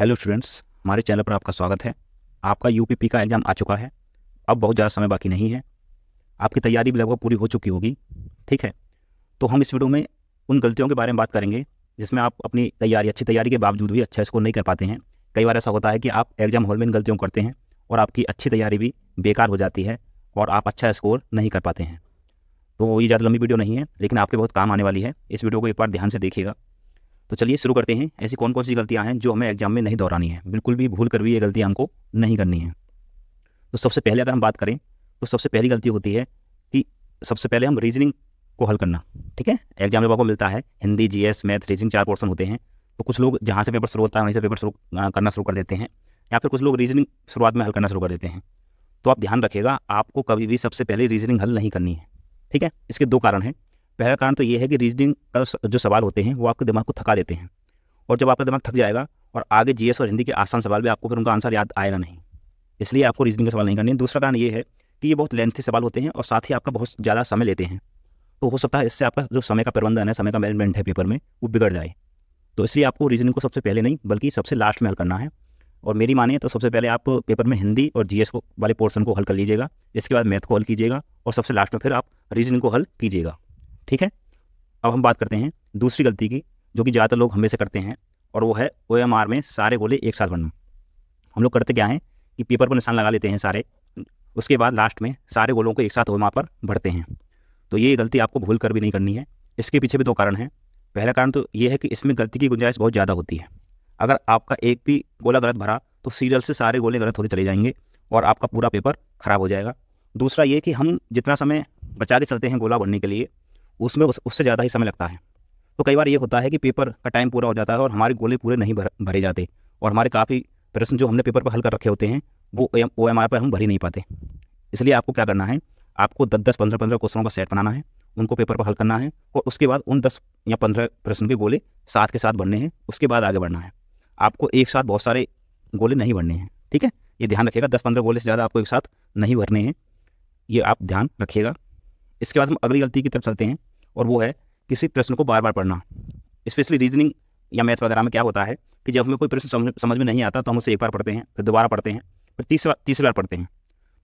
Hello students, हमारे channel पर आपका स्वागत है। आपका यूपीपी का एग्ज़ाम आ चुका है। अब बहुत ज़्यादा समय बाकी नहीं है। आपकी तैयारी भी लगभग पूरी हो चुकी होगी। ठीक है, तो हम इस वीडियो में उन गलतियों के बारे में बात करेंगे जिसमें आप अपनी अच्छी तैयारी के बावजूद भी अच्छा स्कोर नहीं कर पाते हैं। कई बार ऐसा होता है कि आप एग्ज़ाम हॉल में इन गलतियों को करते हैं और आपकी अच्छी तैयारी भी बेकार हो जाती है और आप अच्छा स्कोर नहीं कर पाते हैं। तो ये ज़्यादा लंबी वीडियो नहीं है, लेकिन आपके बहुत काम आने वाली है। इस वीडियो को एक बार ध्यान से देखिएगा। तो चलिए शुरू करते हैं। ऐसी कौन कौन सी गलतियां हैं जो हमें एग्जाम में नहीं दोहरानी है, बिल्कुल भी भूल कर भी ये गलतियां हमको नहीं करनी है। तो सबसे पहले अगर हम बात करें तो सबसे पहली गलती होती है कि सबसे पहले हम रीजनिंग को हल करना। ठीक है, एग्जाम में आपको मिलता है Hindi, GS, math, reasoning 4 portion होते हैं। तो कुछ लोग जहाँ से पेपर शुरू होता है वहीं से पेपर करना शुरू कर देते हैं, या फिर कुछ लोग रीजनिंग शुरुआत में हल करना शुरू कर देते हैं। तो आप ध्यान रखिएगा, आपको कभी भी सबसे पहले रीजनिंग हल नहीं करनी है। ठीक है, इसके 2 कारण हैं। पहला कारण तो ये है कि रीजनिंग का जो सवाल होते हैं वो आपके दिमाग को थका देते हैं, और जब आपका दिमाग थक जाएगा और आगे जीएस और हिंदी के आसान सवाल भी आपको फिर उनका आंसर याद आएगा नहीं। इसलिए आपको रीजनिंग के सवाल नहीं करने हैं। दूसरा कारण ये है कि ये बहुत लेंथी सवाल होते हैं और साथ ही आपका बहुत ज़्यादा समय लेते हैं। तो हो सकता है इससे आपका जो समय का प्रबंधन है, समय का मैनेजमेंट है पेपर में, वो बिगड़ जाए। तो इसलिए आपको रीजनिंग को सबसे पहले नहीं बल्कि सबसे लास्ट में हल करना है। और मेरी मानिए तो सबसे पहले आप पेपर में हिंदी और जीएस को वाले पोर्शन को हल कर लीजिएगा, इसके बाद मैथ को हल कीजिएगा और सबसे लास्ट में फिर आप रीजनिंग को हल कीजिएगा। ठीक है, अब हम बात करते हैं दूसरी गलती की, जो कि ज़्यादातर लोग हमेशा करते हैं, और वो है OMR में सारे गोले एक साथ भरना। हम लोग करते क्या हैं कि पेपर पर निशान लगा लेते हैं सारे, उसके बाद लास्ट में सारे गोलों को एक साथ OMR पर भरते हैं। तो ये गलती आपको भूल कर भी नहीं करनी है। इसके पीछे भी 2 कारण हैं। पहला कारण तो ये है कि इसमें गलती की गुंजाइश बहुत ज़्यादा होती है। अगर आपका एक भी गोला गलत भरा तो सीरियल से सारे गोले गलत होते चले जाएंगे और आपका पूरा पेपर खराब हो जाएगा। दूसरा ये कि हम जितना समय बचा के चलते हैं गोला भरने के लिए, उसमें उससे ज़्यादा ही समय लगता है। तो कई बार ये होता है कि पेपर का टाइम पूरा हो जाता है और हमारे गोले पूरे नहीं भरे जाते, और हमारे काफ़ी प्रश्न जो हमने पेपर पर हल कर रखे होते हैं वो OMR पर हम भर ही नहीं पाते। इसलिए आपको क्या करना है, आपको 10-10, 15-15 क्वेश्चनों का सेट बनाना है, उनको पेपर पर हल करना है और उसके बाद उन 10 या 15 प्रश्न के गोले साथ के साथ भरने हैं, उसके बाद आगे बढ़ना है। आपको एक साथ बहुत सारे गोले नहीं भरने हैं। ठीक है, ये ध्यान रखिएगा, 10-15 गोले से ज़्यादा आपको एक साथ नहीं भरने हैं, ये आप ध्यान रखिएगा। इसके बाद हम अगली गलती की तरफ चलते हैं, और वो है किसी प्रश्न को बार बार पढ़ना। स्पेशली रीजनिंग या मैथ वगैरह में क्या होता है कि जब हमें कोई प्रश्न समझ में नहीं आता तो हम उसे एक बार पढ़ते हैं, फिर दोबारा पढ़ते हैं, फिर तीसरी बार पढ़ते हैं।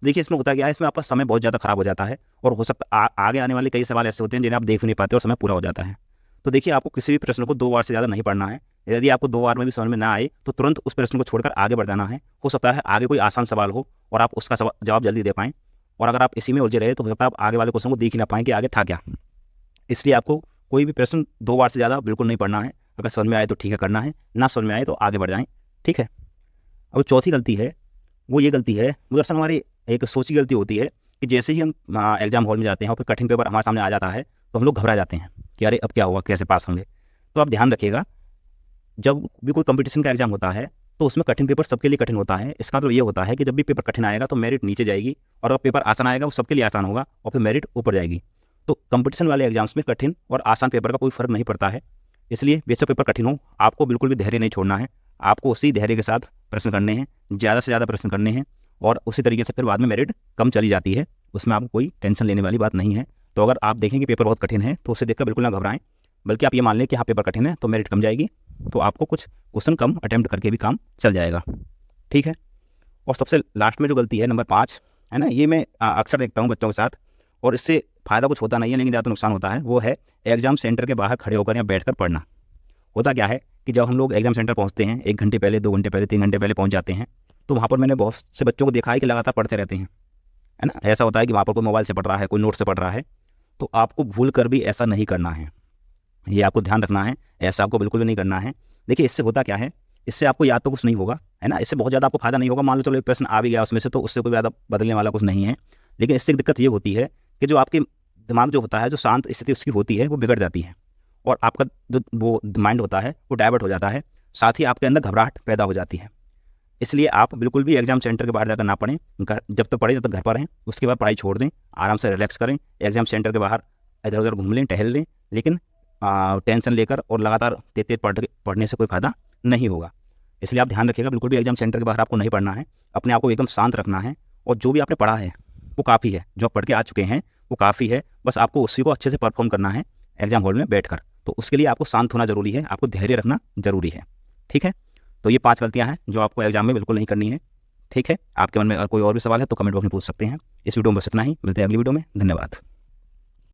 देखिए इसमें होता क्या है, इसमें आपका समय बहुत ज़्यादा खराब हो जाता है, और हो सकता आगे आने वाले कई सवाल ऐसे होते हैं जिन्हें आप देख नहीं पाते और समय पूरा हो जाता है। तो देखिए, आपको किसी भी प्रश्न को 2 बार से ज़्यादा नहीं पढ़ना है। यदि आपको 2 बार में भी समझ में ना आए तो तुरंत उस प्रश्न को छोड़कर आगे बढ़ जाना है। हो सकता है आगे कोई आसान सवाल हो और आप उसका जवाब जल्दी दे पाएँ, और अगर आप इसी में उलझे रहे तो हो सकता है आप आगे वाले क्वेश्चन को देख ही ना पाएँ कि आगे था क्या। इसलिए आपको कोई भी प्रश्न 2 बार से ज़्यादा बिल्कुल नहीं पढ़ना है। अगर समझ में आए तो ठीक है करना है, ना समझ में आए तो आगे बढ़ जाएँ। ठीक है, अब चौथी गलती है, वो ये गलती है, वो दरअसल हमारी एक सोची गलती होती है कि जैसे ही हम एग्जाम हॉल में जाते हैं और फिर कठिन पेपर हमारे सामने आ जाता है तो हम लोग घबरा जाते हैं कि अरे अब क्या होगा, कैसे पास होंगे। तो आप ध्यान रखिएगा, जब भी कोई कंपटीशन का एग्जाम होता है तो उसमें कठिन पेपर सबके लिए कठिन होता है। इसका मतलब ये होता है कि जब भी पेपर कठिन आएगा तो मेरिट नीचे जाएगी, और अगर पेपर आसान आएगा वो सबके लिए आसान होगा और फिर मेरिट ऊपर जाएगी। तो कंपटीशन वाले एग्जाम्स में कठिन और आसान पेपर का कोई फर्क नहीं पड़ता है। इसलिए बेशक पेपर कठिन हो, आपको बिल्कुल भी धैर्य नहीं छोड़ना है। आपको उसी धैर्य के साथ प्रश्न करने हैं, ज़्यादा से ज़्यादा प्रश्न करने हैं, और उसी तरीके से फिर बाद में मेरिट कम चली जाती है। उसमें आपको कोई टेंशन लेने वाली बात नहीं है। तो अगर आप देखें कि पेपर बहुत कठिन है तो उसे देखकर बिल्कुल ना घबराएं, बल्कि आप ये मान लें कि हाँ पेपर कठिन है तो मेरिट कम जाएगी, तो आपको कुछ क्वेश्चन कम अटैम्प्ट करके भी काम चल जाएगा। ठीक है, और सबसे लास्ट में जो गलती है नंबर 5 है ना, ये मैं अक्सर देखता हूँ बच्चों के साथ, और इससे फ़ायदा कुछ होता नहीं है लेकिन ज़्यादा नुकसान होता है। वो है एग्जाम सेंटर के बाहर खड़े होकर या बैठकर पढ़ना। होता क्या है कि जब हम लोग एग्जाम सेंटर पहुँचते हैं 1 घंटे पहले, 2 घंटे पहले, 3 घंटे पहले पहुँच जाते हैं, तो वहाँ पर मैंने बहुत से बच्चों को देखा है कि लगातार पढ़ते रहते हैं, है ना। ऐसा होता है कि वहाँ पर कोई मोबाइल से पढ़ रहा है, कोई नोट से पढ़ रहा है। तो आपको भूल कर भी ऐसा नहीं करना है, ये आपको ध्यान रखना है। ऐसा आपको बिल्कुल भी नहीं करना है। देखिए इससे होता क्या है, इससे आपको याद तो कुछ नहीं होगा, है ना। इससे बहुत ज़्यादा आपको फायदा नहीं होगा। मान लो चलो एक प्रश्न आ भी गया उसमें से, तो उससे कोई ज़्यादा बदलने वाला कुछ नहीं है। लेकिन इससे दिक्कत ये होती है कि जो आपके दिमाग जो होता है, जो शांत स्थिति उसकी होती है, वो बिगड़ जाती है, और आपका जो वो माइंड होता है वो डाइवर्ट हो जाता है। साथ ही आपके अंदर घबराहट पैदा हो जाती है। इसलिए आप बिल्कुल भी एग्जाम सेंटर के बाहर जाकर ना पढ़ें। जब तक पढ़ें तब तक घर पर रहें, उसके बाद पढ़ाई छोड़ दें, आराम से रिलैक्स करें। एग्जाम सेंटर के बाहर इधर उधर घूम लें, टहल लें, लेकिन टेंशन लेकर और लगातार तेज पढ़ने से कोई फ़ायदा नहीं होगा। इसलिए आप ध्यान रखिएगा, बिल्कुल भी एग्जाम सेंटर के बाहर आपको नहीं पढ़ना है। अपने आप को एकदम शांत रखना है, और जो भी आपने पढ़ा है वो काफ़ी है, जो आप पढ़ के आ चुके हैं वो काफ़ी है। बस आपको उसी को अच्छे से परफॉर्म करना है एग्जाम हॉल में बैठकर। तो उसके लिए आपको शांत होना ज़रूरी है, आपको धैर्य रखना ज़रूरी है। ठीक है, तो ये 5 गलतियाँ हैं जो आपको एग्जाम में बिल्कुल नहीं करनी है। ठीक है, आपके मन में अगर कोई और भी सवाल है तो कमेंट बॉक्स में पूछ सकते हैं। इस वीडियो में बस इतना ही, मिलते हैं अगली वीडियो में। धन्यवाद।